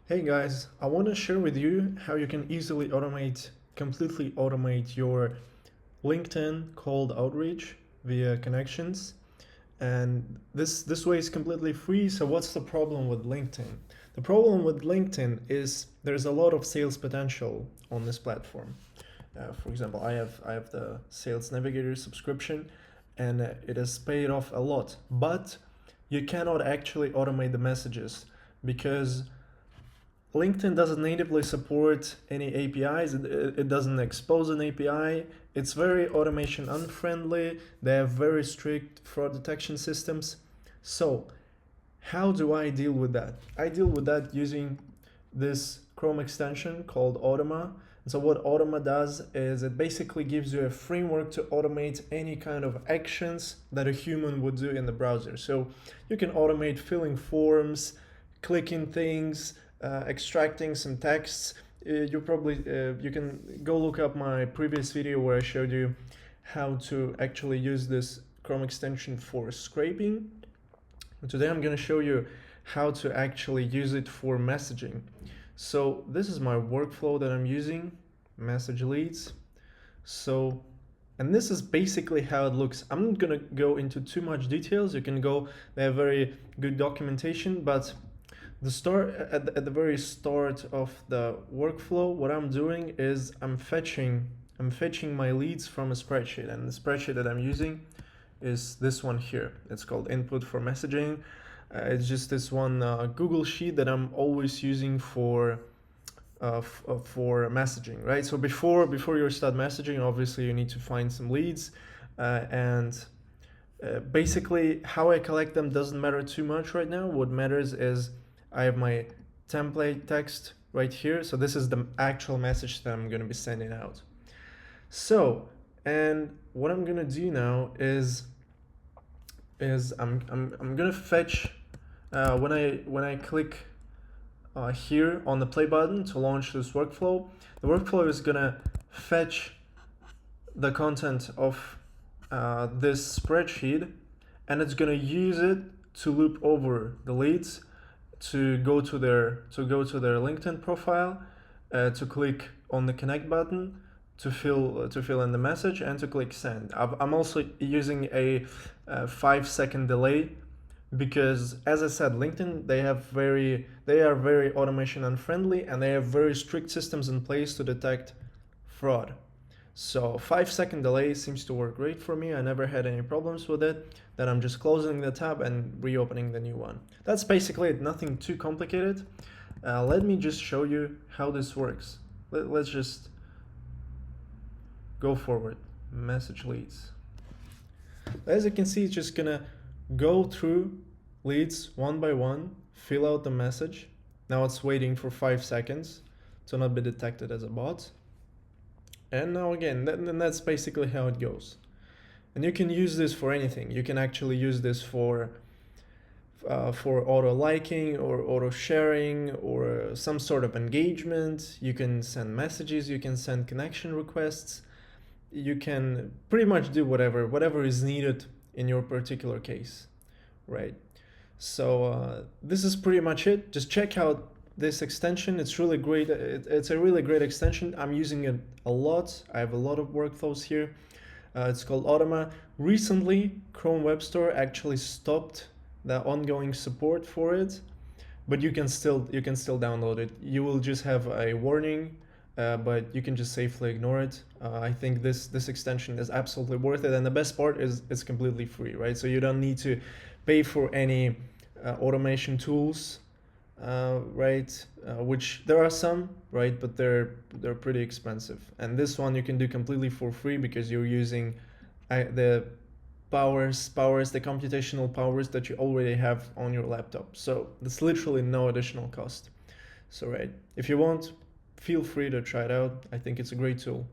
Hey guys, I want to share with you how you can easily completely automate your LinkedIn cold outreach via connections. And this way is completely free. So what's the problem with LinkedIn? The problem with LinkedIn is there's a lot of sales potential on this platform. For example, I have the Sales Navigator subscription, and it has paid off a lot. But you cannot actually automate the messages because LinkedIn doesn't natively support any APIs. It doesn't expose an API. It's very automation unfriendly. They have very strict fraud detection systems. So how do I deal with that? I deal with that using this Chrome extension called Automa. And so what Automa does is it basically gives you a framework to automate any kind of actions that a human would do in the browser. So you can automate filling forms, clicking things, extracting some texts. You can go look up my previous video where I showed you how to actually use this Chrome extension for scraping. Today I'm going to show you how to actually use it for messaging. So this is my workflow that I'm using, message leads. So, and this is basically how it looks. I'm not going to go into too much details. You can go, they have very good documentation, but at the very start of the workflow, what I'm doing is I'm fetching my leads from a spreadsheet, and the spreadsheet that I'm using is this one here. It's called input for messaging. It's just this one Google sheet that I'm always using for messaging, right? So before you start messaging, obviously you need to find some leads, and basically how I collect them doesn't matter too much right now. What matters is I have my template text right here. So this is the actual message that I'm going to be sending out. So, and what I'm going to do now is I'm going to fetch when I click here on the play button to launch this workflow, the workflow is going to fetch the content of this spreadsheet, and it's going to use it to loop over the leads to go to their LinkedIn profile, to click on the connect button to fill in the message, and to click send. I'm also using a 5-second delay because, as I said, LinkedIn they are very automation unfriendly, and they have very strict systems in place to detect fraud. So 5-second delay seems to work great for me. I never had any problems with it. Then I'm just closing the tab and reopening the new one. That's basically it, nothing too complicated. Let me just show you how this works. Let's just go forward. Message leads. As you can see, it's just gonna go through leads one by one, fill out the message. Now it's waiting for 5 seconds to not be detected as a bot. And now again, that's basically how it goes. And you can use this for anything. You can actually use this for auto liking or auto sharing or some sort of engagement. You can send messages, you can send connection requests. You can pretty much do whatever is needed in your particular case, right? So this is pretty much it. Just check out this extension. It's really great. It's a really great extension. I'm using it a lot. I have a lot of workflows here. It's called Automa. Recently, Chrome Web Store actually stopped the ongoing support for it, but you can still download it. You will just have a warning, but you can just safely ignore it. I think this extension is absolutely worth it, and the best part is it's completely free, right? So you don't need to pay for any automation tools, right? Which there are some, right? But they're pretty expensive. And this one you can do completely for free because you're using the the computational powers that you already have on your laptop. So there's literally no additional cost. So right, if you want, feel free to try it out. I think it's a great tool.